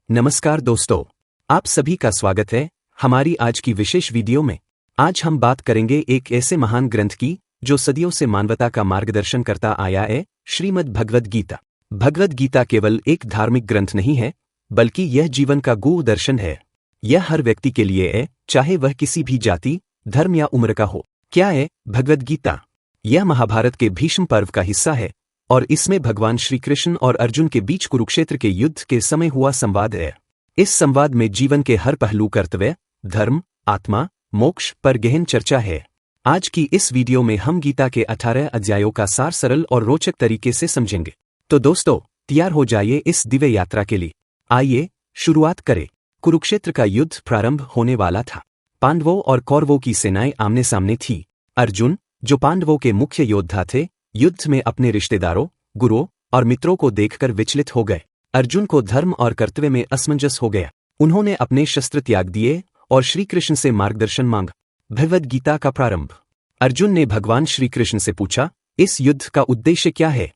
नमस्कार दोस्तों, आप सभी का स्वागत है हमारी आज की विशेष वीडियो में। आज हम बात करेंगे एक ऐसे महान ग्रंथ की जो सदियों से मानवता का मार्गदर्शन करता आया है, श्रीमद् भगवद गीता। भगवद गीता केवल एक धार्मिक ग्रंथ नहीं है, बल्कि यह जीवन का गूढ़ दर्शन है। यह हर व्यक्ति के लिए है, चाहे वह किसी भी जाति, धर्म या उम्र का हो। क्या है भगवद गीता? यह महाभारत के भीष्म पर्व का हिस्सा है और इसमें भगवान श्री कृष्ण और अर्जुन के बीच कुरुक्षेत्र के युद्ध के समय हुआ संवाद है। इस संवाद में जीवन के हर पहलू, कर्तव्य, धर्म, आत्मा, मोक्ष पर गहन चर्चा है। आज की इस वीडियो में हम गीता के 18 अध्यायों का सार सरल और रोचक तरीके से समझेंगे। तो दोस्तों, तैयार हो जाइए इस दिव्य यात्रा के लिए। आइए शुरुआत करें। कुरुक्षेत्र का युद्ध प्रारंभ होने वाला था। पांडवों और कौरवों की सेनाएं आमने सामने थी। अर्जुन, जो पांडवों के मुख्य योद्धा थे, युद्ध में अपने रिश्तेदारों, गुरुओं और मित्रों को देखकर विचलित हो गए। अर्जुन को धर्म और कर्तव्य में असमंजस हो गया। उन्होंने अपने शस्त्र त्याग दिए और श्री कृष्ण से मार्गदर्शन मांगा। भगवद गीता का प्रारंभ। अर्जुन ने भगवान श्री कृष्ण से पूछा, इस युद्ध का उद्देश्य क्या है?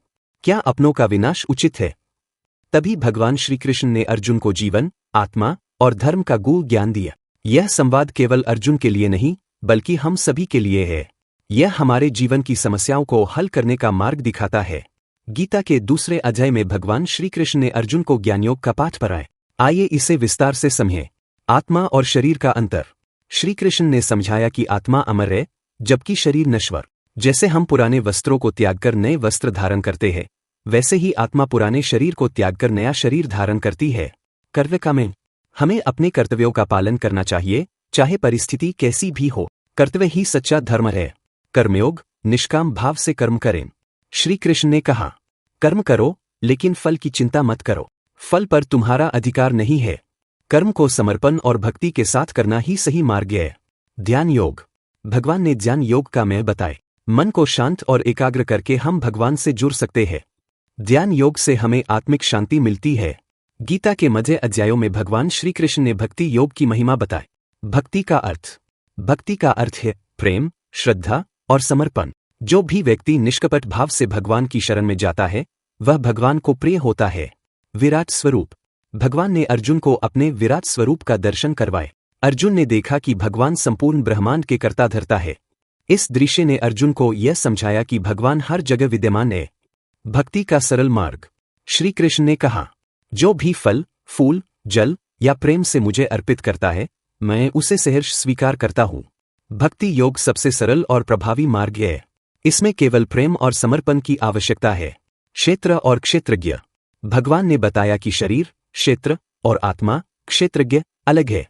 क्या अपनों का विनाश उचित है? तभी भगवान श्री कृष्ण ने अर्जुन को जीवन, आत्मा और धर्म का गूढ़ ज्ञान दिया। यह संवाद केवल अर्जुन के लिए नहीं, बल्कि हम सभी के लिए है। यह हमारे जीवन की समस्याओं को हल करने का मार्ग दिखाता है। गीता के दूसरे अध्याय में भगवान श्री कृष्ण ने अर्जुन को ज्ञानयोग का पाठ पढ़ाया। आइए इसे विस्तार से समझें। आत्मा और शरीर का अंतर। श्री कृष्ण ने समझाया कि आत्मा अमर है, जबकि शरीर नश्वर। जैसे हम पुराने वस्त्रों को त्यागकर नए वस्त्र धारण करते हैं, वैसे ही आत्मा पुराने शरीर को त्यागकर नया शरीर धारण करती है। कर्तव्य का में हमें अपने कर्तव्यों का पालन करना चाहिए, चाहे परिस्थिति कैसी भी हो। कर्तव्य ही सच्चा धर्म है। कर्मयोग, निष्काम भाव से कर्म करें। श्री कृष्ण ने कहा, कर्म करो, लेकिन फल की चिंता मत करो। फल पर तुम्हारा अधिकार नहीं है। कर्म को समर्पण और भक्ति के साथ करना ही सही मार्ग है। ध्यान योग। भगवान ने ध्यान योग का मैं बताए। मन को शांत और एकाग्र करके हम भगवान से जुड़ सकते हैं। ध्यान योग से हमें आत्मिक शांति मिलती है। गीता के मध्य अध्यायों में भगवान श्री कृष्ण ने भक्ति योग की महिमा बताई। भक्ति का अर्थ। भक्ति का अर्थ है प्रेम, श्रद्धा और समर्पण। जो भी व्यक्ति निष्कपट भाव से भगवान की शरण में जाता है, वह भगवान को प्रिय होता है। विराट स्वरूप। भगवान ने अर्जुन को अपने विराट स्वरूप का दर्शन करवाए। अर्जुन ने देखा कि भगवान संपूर्ण ब्रह्मांड के कर्ता धर्ता है। इस दृश्य ने अर्जुन को यह समझाया कि भगवान हर जगह विद्यमान है। भक्ति का सरल मार्ग। श्री कृष्ण ने कहा, जो भी फल, फूल, जल या प्रेम से मुझे अर्पित करता है, मैं उसे सहर्ष स्वीकार करता हूँ। भक्ति योग सबसे सरल और प्रभावी मार्ग है। इसमें केवल प्रेम और समर्पण की आवश्यकता है। क्षेत्र और क्षेत्रज्ञ। भगवान ने बताया कि शरीर, क्षेत्र और आत्मा, क्षेत्रज्ञ अलग है।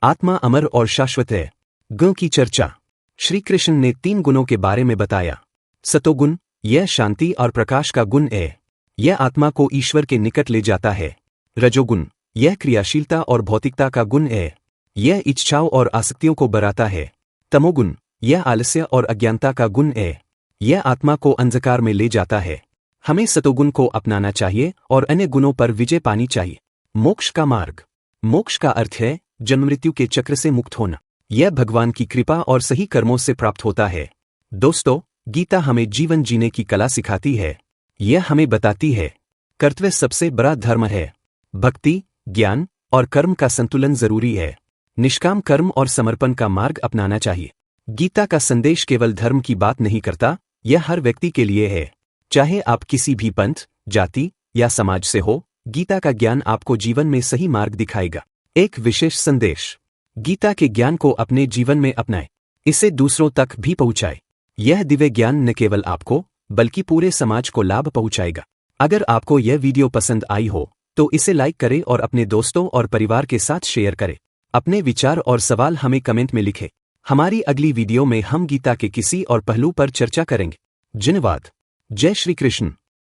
आत्मा अमर और शाश्वत है। गुण की चर्चा। श्री कृष्ण ने 3 गुणों के बारे में बताया। सतोगुण, यह शांति और प्रकाश का गुण है। यह आत्मा को ईश्वर के निकट ले जाता है। रजोगुण, यह क्रियाशीलता और भौतिकता का गुण है। यह इच्छाओं और आसक्तियों को बढ़ाता है। तमोगुण, यह आलस्य और अज्ञानता का गुण है। यह आत्मा को अंधकार में ले जाता है। हमें सतोगुण को अपनाना चाहिए और अन्य गुणों पर विजय पानी चाहिए। मोक्ष का मार्ग। मोक्ष का अर्थ है जन्म मृत्यु के चक्र से मुक्त होना। यह भगवान की कृपा और सही कर्मों से प्राप्त होता है। दोस्तों, गीता हमें जीवन जीने की कला सिखाती है। यह हमें बताती है, कर्तव्य सबसे बड़ा धर्म है। भक्ति, ज्ञान और कर्म का संतुलन जरूरी है। निष्काम कर्म और समर्पण का मार्ग अपनाना चाहिए। गीता का संदेश केवल धर्म की बात नहीं करता, यह हर व्यक्ति के लिए है। चाहे आप किसी भी पंथ, जाति या समाज से हो, गीता का ज्ञान आपको जीवन में सही मार्ग दिखाएगा। एक विशेष संदेश। गीता के ज्ञान को अपने जीवन में अपनाएं। इसे दूसरों तक भी पहुंचाएं। यह दिव्य ज्ञान न केवल आपको, बल्कि पूरे समाज को लाभ पहुंचाएगा। अगर आपको यह वीडियो पसंद आई हो, तो इसे लाइक करें और अपने दोस्तों और परिवार के साथ शेयर करें। अपने विचार और सवाल हमें कमेंट में लिखें। हमारी अगली वीडियो में हम गीता के किसी और पहलू पर चर्चा करेंगे। धन्यवाद। जय श्री कृष्ण।